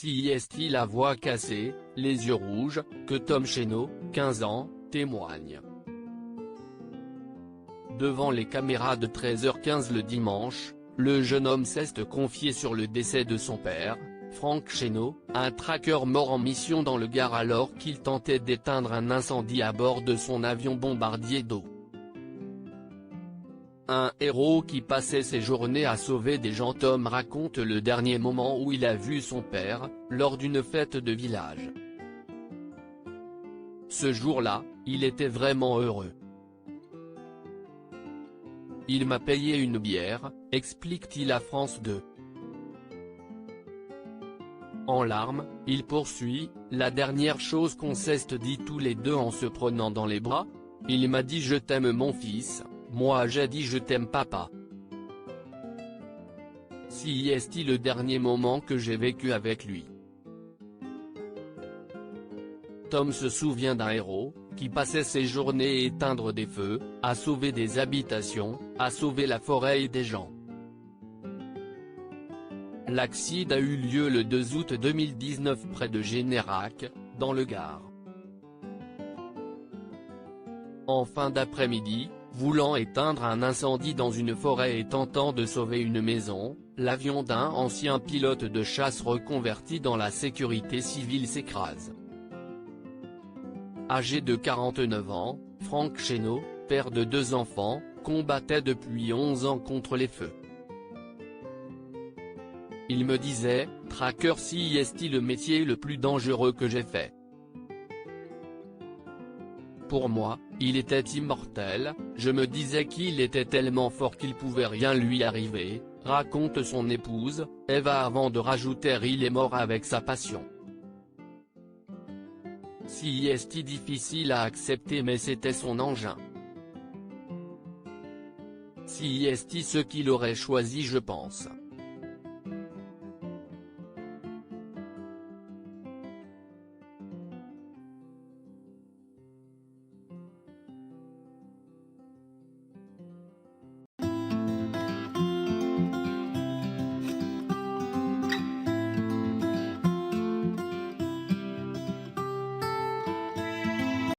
CIST la voix cassée, les yeux rouges, que Tom Cheneau, 15 ans, témoigne. Devant les caméras de 13h15 le dimanche, le jeune homme s'est confié sur le décès de son père, Franck Cheneau, un traqueur mort en mission dans le Gard alors qu'il tentait d'éteindre un incendie à bord de son avion bombardier d'eau. Un héros qui passait ses journées à sauver des gens. Tom raconte le dernier moment où il a vu son père, lors d'une fête de village. Ce jour-là, il était vraiment heureux. Il m'a payé une bière, explique-t-il à France 2. En larmes, il poursuit, la dernière chose qu'on s'est dit tous les deux en se prenant dans les bras, il m'a dit je t'aime mon fils, moi j'ai dit je t'aime papa. CIST le dernier moment que j'ai vécu avec lui. Tom se souvient d'un héros, qui passait ses journées à éteindre des feux, à sauver des habitations, à sauver la forêt et des gens. L'accident a eu lieu le 2 août 2019 près de Générac, dans le Gard. En fin d'après-midi, voulant éteindre un incendie dans une forêt et tentant de sauver une maison, l'avion d'un ancien pilote de chasse reconverti dans la sécurité civile s'écrase. Âgé de 49 ans, Franck Cheneau, père de 2 enfants, combattait depuis 11 ans contre les feux. Il me disait, traqueur CIST le métier le plus dangereux que j'ai fait. Pour moi, il était immortel, je me disais qu'il était tellement fort qu'il pouvait rien lui arriver, raconte son épouse, Eva avant de rajouter il est mort avec sa passion. CIST difficile à accepter mais c'était son engin. CIST ce qu'il aurait choisi je pense.